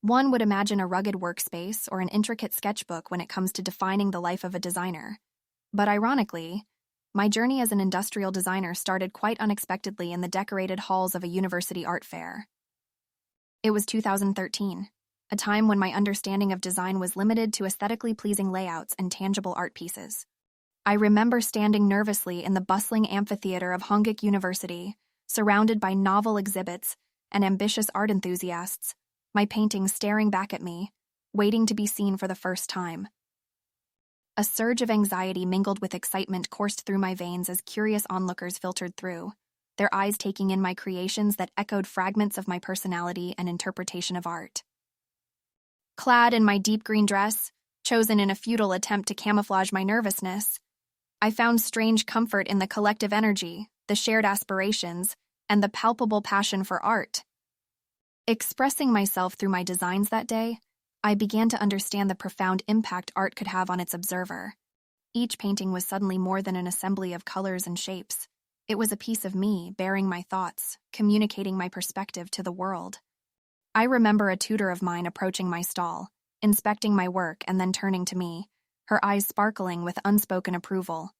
One would imagine a rugged workspace or an intricate sketchbook when it comes to defining the life of a designer. But ironically, my journey as an industrial designer started quite unexpectedly in the decorated halls of a university art fair. It was 2013, a time when my understanding of design was limited to aesthetically pleasing layouts and tangible art pieces. I remember standing nervously in the bustling amphitheater of Hongik University, surrounded by novel exhibits and ambitious art enthusiasts, my paintings staring back at me, waiting to be seen for the first time. A surge of anxiety mingled with excitement coursed through my veins as curious onlookers filtered through, their eyes taking in my creations that echoed fragments of my personality and interpretation of art. Clad in my deep green dress, chosen in a futile attempt to camouflage my nervousness, I found strange comfort in the collective energy, the shared aspirations, and the palpable passion for art. Expressing myself through my designs that day, I began to understand the profound impact art could have on its observer. Each painting was suddenly more than an assembly of colors and shapes. It was a piece of me, bearing my thoughts, communicating my perspective to the world. I remember a tutor of mine approaching my stall, inspecting my work and then turning to me, her eyes sparkling with unspoken approval.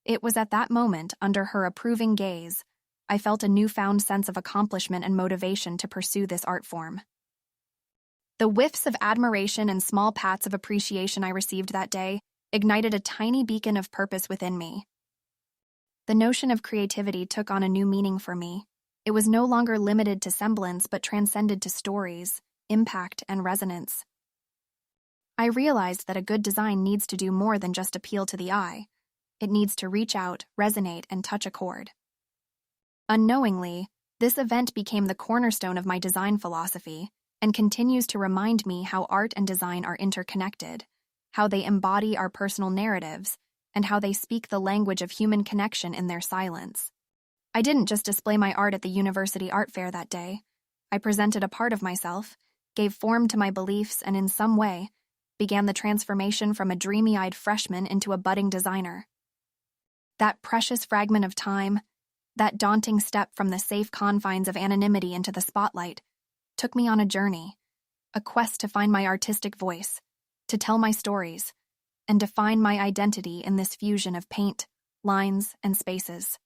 It was at that moment, under her approving gaze, I felt a newfound sense of accomplishment and motivation to pursue this art form. The whiffs of admiration and small pats of appreciation I received that day ignited a tiny beacon of purpose within me. The notion of creativity took on a new meaning for me. It was no longer limited to semblance but transcended to stories, impact, and resonance. I realized that a good design needs to do more than just appeal to the eye. It needs to reach out, resonate, and touch a chord. Unknowingly, this event became the cornerstone of my design philosophy and continues to remind me how art and design are interconnected, how they embody our personal narratives, and how they speak the language of human connection in their silence. I didn't just display my art at the university art fair that day. I presented a part of myself, gave form to my beliefs, and in some way, began the transformation from a dreamy-eyed freshman into a budding designer. That precious fragment of time, that daunting step from the safe confines of anonymity into the spotlight, took me on a journey, a quest to find my artistic voice, to tell my stories, and define my identity in this fusion of paint, lines, and spaces.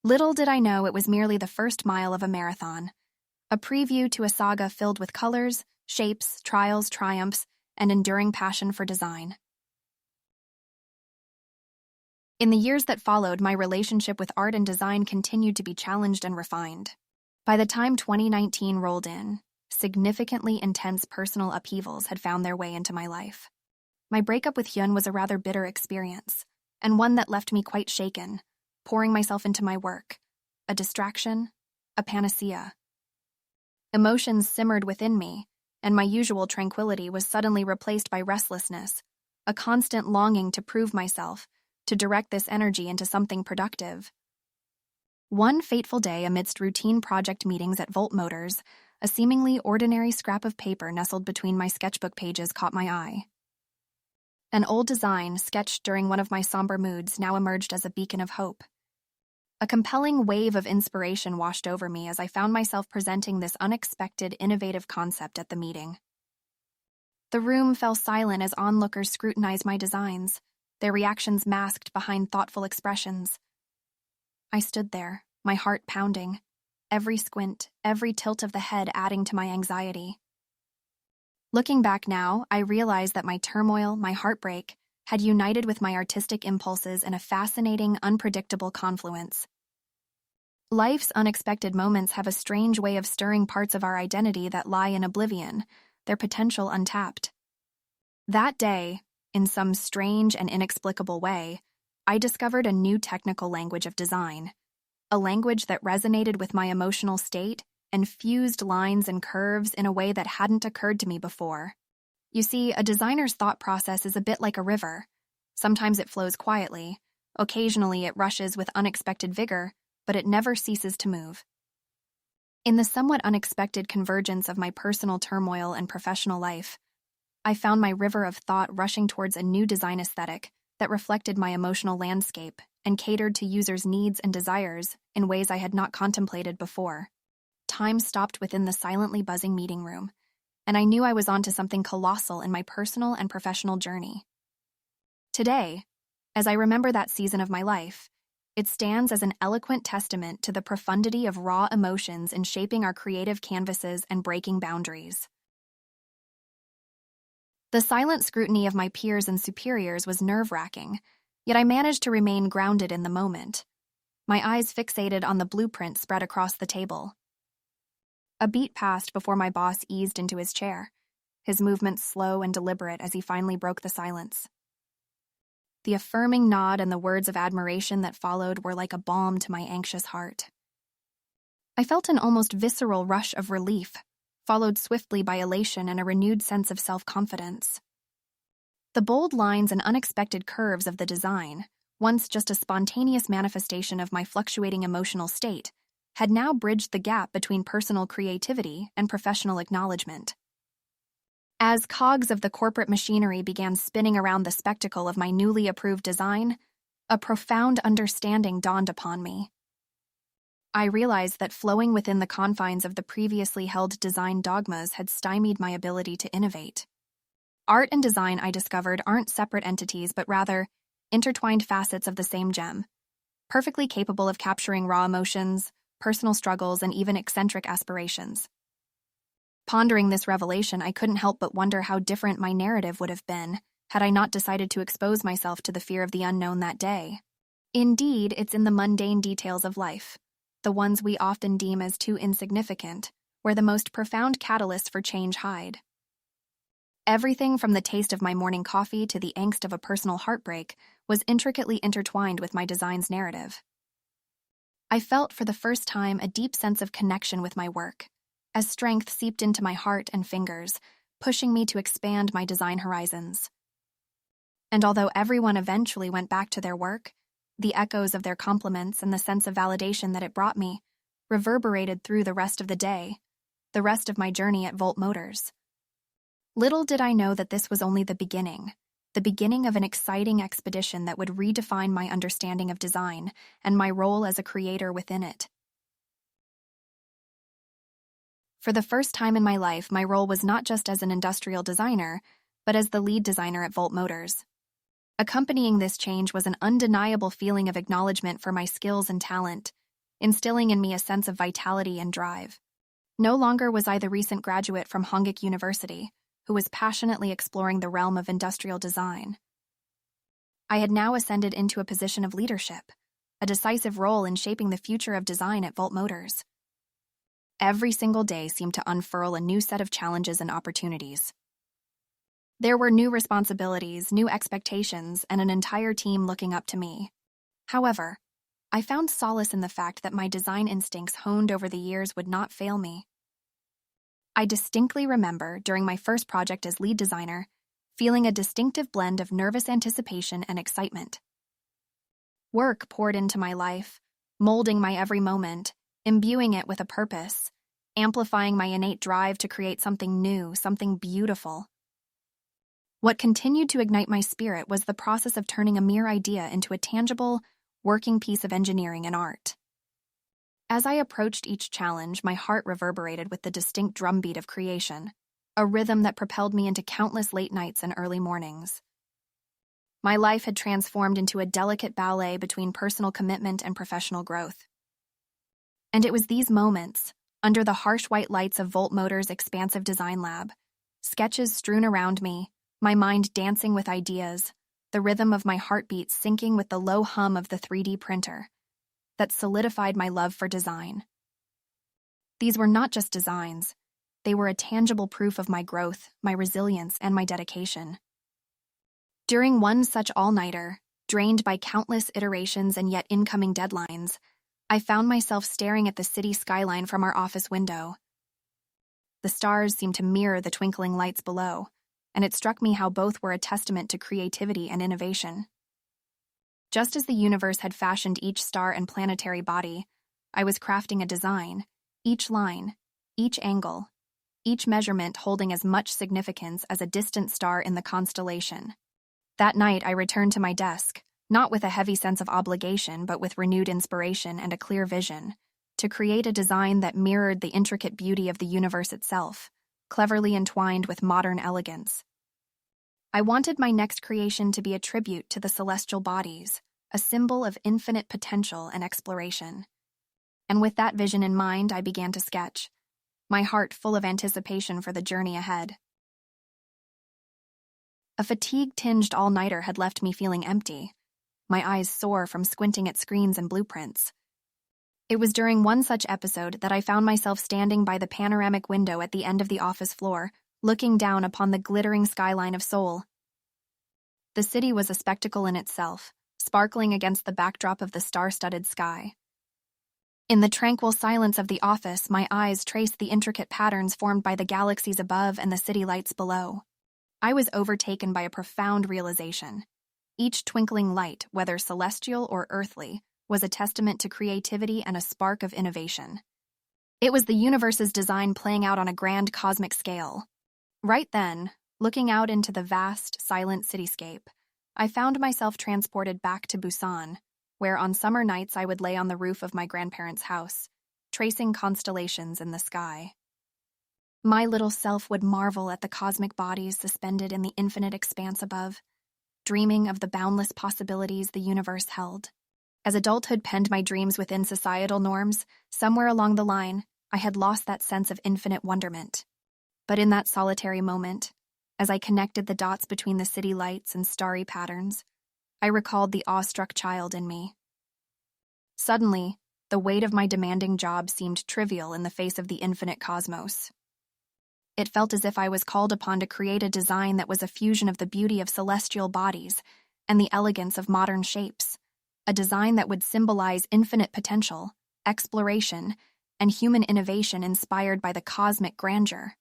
Little did I know it was merely the first mile of a marathon, a preview to a saga filled with colors, shapes, trials, triumphs, and enduring passion for design. In the years that followed, my relationship with art and design continued to be challenged and refined. By the time 2019 rolled in, significantly intense personal upheavals had found their way into my life. My breakup with Hyun was a rather bitter experience, and one that left me quite shaken, pouring myself into my work, a distraction, a panacea. Emotions simmered within me, and my usual tranquility was suddenly replaced by restlessness, a constant longing to prove myself, to direct this energy into something productive. One fateful day amidst routine project meetings at Volt Motors, a seemingly ordinary scrap of paper nestled between my sketchbook pages caught my eye. An old design, sketched during one of my somber moods, now emerged as a beacon of hope. A compelling wave of inspiration washed over me as I found myself presenting this unexpected, innovative concept at the meeting. The room fell silent as onlookers scrutinized my designs, their reactions masked behind thoughtful expressions. I stood there, my heart pounding, every squint, every tilt of the head adding to my anxiety. Looking back now, I realized that my turmoil, my heartbreak, had united with my artistic impulses in a fascinating, unpredictable confluence. Life's unexpected moments have a strange way of stirring parts of our identity that lie in oblivion, their potential untapped. That day, in some strange and inexplicable way, I discovered a new technical language of design, a language that resonated with my emotional state and fused lines and curves in a way that hadn't occurred to me before. You see, a designer's thought process is a bit like a river. Sometimes it flows quietly, occasionally it rushes with unexpected vigor, but it never ceases to move. In the somewhat unexpected convergence of my personal turmoil and professional life, I found my river of thought rushing towards a new design aesthetic that reflected my emotional landscape and catered to users' needs and desires in ways I had not contemplated before. Time stopped within the silently buzzing meeting room, and I knew I was onto something colossal in my personal and professional journey. Today, as I remember that season of my life, it stands as an eloquent testament to the profundity of raw emotions in shaping our creative canvases and breaking boundaries. The silent scrutiny of my peers and superiors was nerve-wracking, yet I managed to remain grounded in the moment, my eyes fixated on the blueprint spread across the table. A beat passed before my boss eased into his chair, his movements slow and deliberate as he finally broke the silence. The affirming nod and the words of admiration that followed were like a balm to my anxious heart. I felt an almost visceral rush of relief, followed swiftly by elation and a renewed sense of self-confidence. The bold lines and unexpected curves of the design, once just a spontaneous manifestation of my fluctuating emotional state, had now bridged the gap between personal creativity and professional acknowledgement. As cogs of the corporate machinery began spinning around the spectacle of my newly approved design, a profound understanding dawned upon me. I realized that flowing within the confines of the previously held design dogmas had stymied my ability to innovate. Art and design, I discovered, aren't separate entities but rather intertwined facets of the same gem, perfectly capable of capturing raw emotions, personal struggles, and even eccentric aspirations. Pondering this revelation, I couldn't help but wonder how different my narrative would have been had I not decided to expose myself to the fear of the unknown that day. Indeed, it's in the mundane details of life, the ones we often deem as too insignificant, where the most profound catalysts for change hide. Everything from the taste of my morning coffee to the angst of a personal heartbreak was intricately intertwined with my design's narrative. I felt for the first time a deep sense of connection with my work, as strength seeped into my heart and fingers, pushing me to expand my design horizons. And although everyone eventually went back to their work, the echoes of their compliments and the sense of validation that it brought me reverberated through the rest of the day, the rest of my journey at Volt Motors. Little did I know that this was only the beginning of an exciting expedition that would redefine my understanding of design and my role as a creator within it. For the first time in my life, my role was not just as an industrial designer, but as the lead designer at Volt Motors. Accompanying this change was an undeniable feeling of acknowledgement for my skills and talent, instilling in me a sense of vitality and drive. No longer was I the recent graduate from Hongik University, who was passionately exploring the realm of industrial design. I had now ascended into a position of leadership, a decisive role in shaping the future of design at Volt Motors. Every single day seemed to unfurl a new set of challenges and opportunities. There were new responsibilities, new expectations, and an entire team looking up to me. However, I found solace in the fact that my design instincts honed over the years would not fail me. I distinctly remember, during my first project as lead designer, feeling a distinctive blend of nervous anticipation and excitement. Work poured into my life, molding my every moment, imbuing it with a purpose, amplifying my innate drive to create something new, something beautiful. What continued to ignite my spirit was the process of turning a mere idea into a tangible, working piece of engineering and art. As I approached each challenge, my heart reverberated with the distinct drumbeat of creation, a rhythm that propelled me into countless late nights and early mornings. My life had transformed into a delicate ballet between personal commitment and professional growth. And it was these moments, under the harsh white lights of Volt Motors' expansive design lab, sketches strewn around me, my mind dancing with ideas, the rhythm of my heartbeat syncing with the low hum of the 3D printer, that solidified my love for design. These were not just designs, they were a tangible proof of my growth, my resilience, and my dedication. During one such all-nighter, drained by countless iterations and yet incoming deadlines, I found myself staring at the city skyline from our office window. The stars seemed to mirror the twinkling lights below, and it struck me how both were a testament to creativity and innovation. Just as the universe had fashioned each star and planetary body, I was crafting a design, each line, each angle, each measurement holding as much significance as a distant star in the constellation. That night, I returned to my desk, not with a heavy sense of obligation, but with renewed inspiration and a clear vision, to create a design that mirrored the intricate beauty of the universe itself, cleverly entwined with modern elegance. I wanted my next creation to be a tribute to the celestial bodies, a symbol of infinite potential and exploration. And with that vision in mind, I began to sketch, my heart full of anticipation for the journey ahead. A fatigue-tinged all-nighter had left me feeling empty, my eyes sore from squinting at screens and blueprints. It was during one such episode that I found myself standing by the panoramic window at the end of the office floor, looking down upon the glittering skyline of Seoul. The city was a spectacle in itself, sparkling against the backdrop of the star-studded sky. In the tranquil silence of the office, my eyes traced the intricate patterns formed by the galaxies above and the city lights below. I was overtaken by a profound realization. Each twinkling light, whether celestial or earthly, was a testament to creativity and a spark of innovation. It was the universe's design playing out on a grand cosmic scale. Right then, looking out into the vast, silent cityscape, I found myself transported back to Busan, where on summer nights I would lay on the roof of my grandparents' house, tracing constellations in the sky. My little self would marvel at the cosmic bodies suspended in the infinite expanse above, dreaming of the boundless possibilities the universe held. As adulthood penned my dreams within societal norms, somewhere along the line, I had lost that sense of infinite wonderment. But in that solitary moment, as I connected the dots between the city lights and starry patterns, I recalled the awestruck child in me. Suddenly, the weight of my demanding job seemed trivial in the face of the infinite cosmos. It felt as if I was called upon to create a design that was a fusion of the beauty of celestial bodies and the elegance of modern shapes, a design that would symbolize infinite potential, exploration, and human innovation inspired by the cosmic grandeur.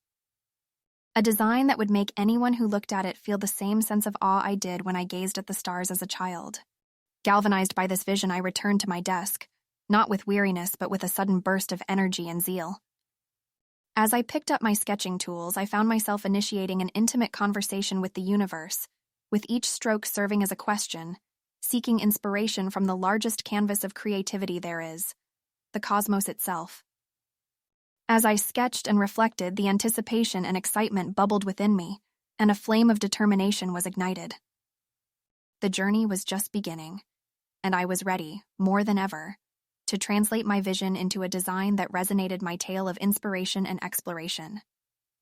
A design that would make anyone who looked at it feel the same sense of awe I did when I gazed at the stars as a child. Galvanized by this vision, I returned to my desk, not with weariness but with a sudden burst of energy and zeal. As I picked up my sketching tools, I found myself initiating an intimate conversation with the universe, with each stroke serving as a question, seeking inspiration from the largest canvas of creativity there is, the cosmos itself. As I sketched and reflected, the anticipation and excitement bubbled within me, and a flame of determination was ignited. The journey was just beginning, and I was ready, more than ever, to translate my vision into a design that resonated my tale of inspiration and exploration.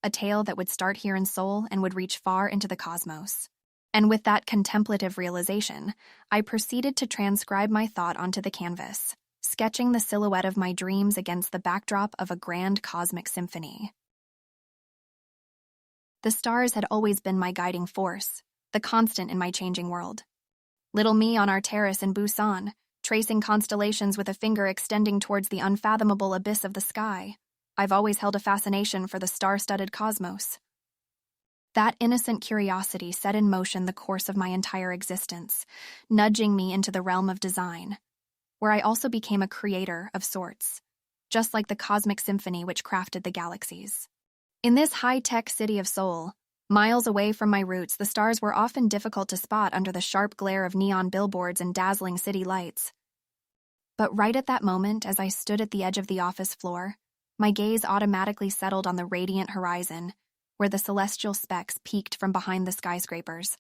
A tale that would start here in Seoul and would reach far into the cosmos. And with that contemplative realization, I proceeded to transcribe my thought onto the canvas, sketching the silhouette of my dreams against the backdrop of a grand cosmic symphony. The stars had always been my guiding force, the constant in my changing world. Little me on our terrace in Busan, tracing constellations with a finger extending towards the unfathomable abyss of the sky, I've always held a fascination for the star-studded cosmos. That innocent curiosity set in motion the course of my entire existence, nudging me into the realm of design, where I also became a creator of sorts, just like the cosmic symphony which crafted the galaxies. In this high-tech city of Seoul, miles away from my roots, the stars were often difficult to spot under the sharp glare of neon billboards and dazzling city lights. But right at that moment, as I stood at the edge of the office floor, my gaze automatically settled on the radiant horizon, where the celestial specks peeked from behind the skyscrapers.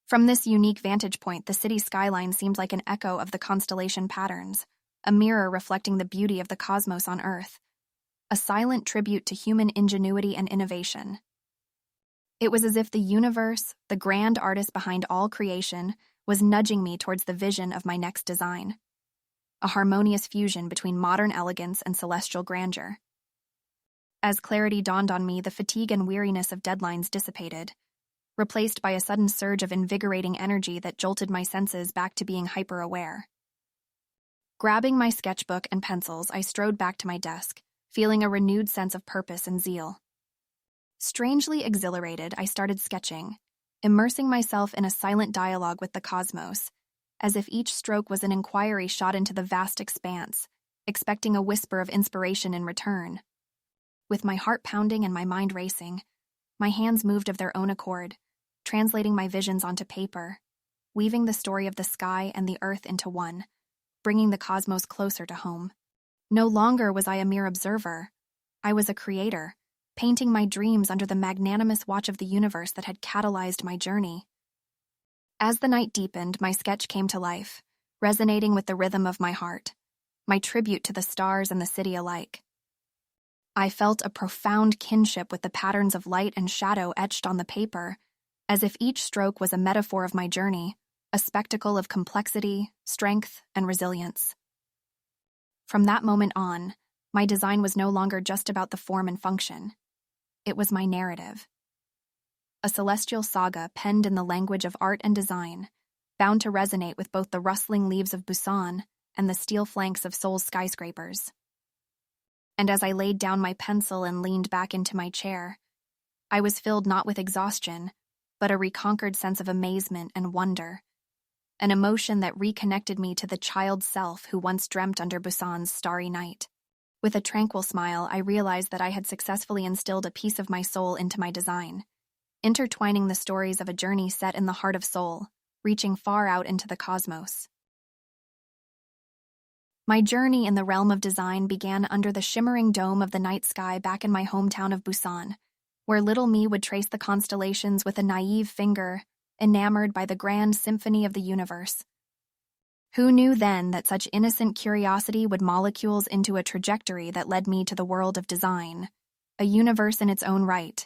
From this unique vantage point, the city skyline seemed like an echo of the constellation patterns, a mirror reflecting the beauty of the cosmos on Earth, a silent tribute to human ingenuity and innovation. It was as if the universe, the grand artist behind all creation, was nudging me towards the vision of my next design, a harmonious fusion between modern elegance and celestial grandeur. As clarity dawned on me, the fatigue and weariness of deadlines dissipated, replaced by a sudden surge of invigorating energy that jolted my senses back to being hyper-aware. Grabbing my sketchbook and pencils, I strode back to my desk, feeling a renewed sense of purpose and zeal. Strangely exhilarated, I started sketching, immersing myself in a silent dialogue with the cosmos, as if each stroke was an inquiry shot into the vast expanse, expecting a whisper of inspiration in return. With my heart pounding and my mind racing, my hands moved of their own accord, translating my visions onto paper, weaving the story of the sky and the earth into one, bringing the cosmos closer to home. No longer was I a mere observer. I was a creator, painting my dreams under the magnanimous watch of the universe that had catalyzed my journey. As the night deepened, my sketch came to life, resonating with the rhythm of my heart, my tribute to the stars and the city alike. I felt a profound kinship with the patterns of light and shadow etched on the paper, as if each stroke was a metaphor of my journey, a spectacle of complexity, strength, and resilience. From that moment on, my design was no longer just about the form and function. It was my narrative. A celestial saga penned in the language of art and design, bound to resonate with both the rustling leaves of Busan and the steel flanks of Seoul's skyscrapers. And as I laid down my pencil and leaned back into my chair, I was filled not with exhaustion, but a reconquered sense of amazement and wonder, an emotion that reconnected me to the child self who once dreamt under Busan's starry night. With a tranquil smile, I realized that I had successfully instilled a piece of my soul into my design, intertwining the stories of a journey set in the heart of Seoul, reaching far out into the cosmos. My journey in the realm of design began under the shimmering dome of the night sky back in my hometown of Busan, where little me would trace the constellations with a naive finger, enamored by the grand symphony of the universe. Who knew then that such innocent curiosity would molecules into a trajectory that led me to the world of design, a universe in its own right,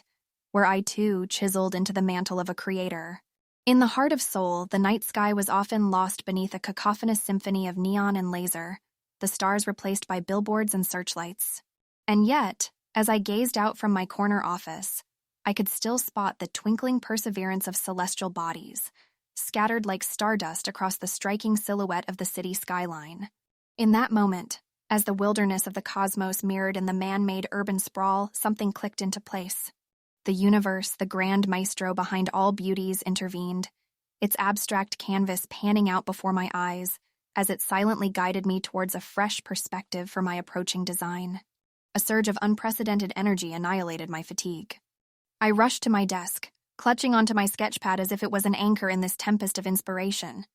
where I too chiseled into the mantle of a creator. In the heart of Seoul, the night sky was often lost beneath a cacophonous symphony of neon and laser, the stars replaced by billboards and searchlights. And yet, as I gazed out from my corner office, I could still spot the twinkling perseverance of celestial bodies, scattered like stardust across the striking silhouette of the city skyline. In that moment, as the wilderness of the cosmos mirrored in the man-made urban sprawl, something clicked into place. The universe, the grand maestro behind all beauties, intervened, its abstract canvas panning out before my eyes as it silently guided me towards a fresh perspective for my approaching design. A surge of unprecedented energy annihilated my fatigue. I rushed to my desk, clutching onto my sketchpad as if it was an anchor in this tempest of inspiration.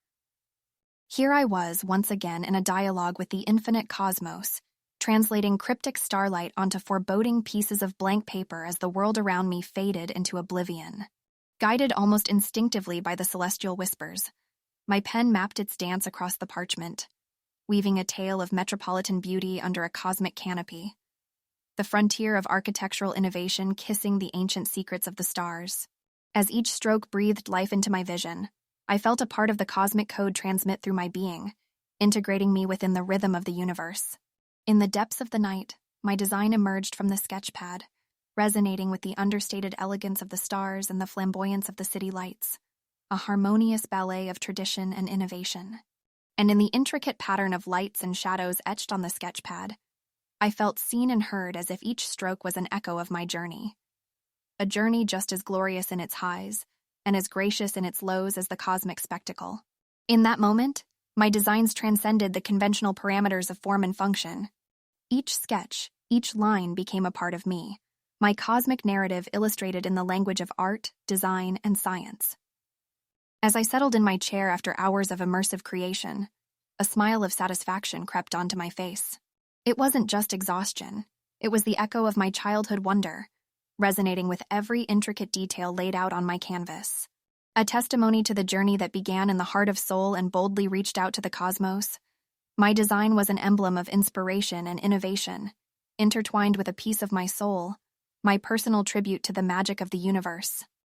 Here I was, once again, in a dialogue with the infinite cosmos, translating cryptic starlight onto foreboding pieces of blank paper as the world around me faded into oblivion. Guided almost instinctively by the celestial whispers, my pen mapped its dance across the parchment, weaving a tale of metropolitan beauty under a cosmic canopy, the frontier of architectural innovation kissing the ancient secrets of the stars. As each stroke breathed life into my vision, I felt a part of the cosmic code transmit through my being, integrating me within the rhythm of the universe. In the depths of the night, my design emerged from the sketchpad, resonating with the understated elegance of the stars and the flamboyance of the city lights, a harmonious ballet of tradition and innovation. And in the intricate pattern of lights and shadows etched on the sketchpad, I felt seen and heard as if each stroke was an echo of my journey. A journey just as glorious in its highs and as gracious in its lows as the cosmic spectacle. In that moment, my designs transcended the conventional parameters of form and function. Each sketch, each line became a part of me, my cosmic narrative illustrated in the language of art, design, and science. As I settled in my chair after hours of immersive creation, a smile of satisfaction crept onto my face. It wasn't just exhaustion, it was the echo of my childhood wonder, resonating with every intricate detail laid out on my canvas. A testimony to the journey that began in the heart of Seoul and boldly reached out to the cosmos, my design was an emblem of inspiration and innovation, intertwined with a piece of my soul, my personal tribute to the magic of the universe.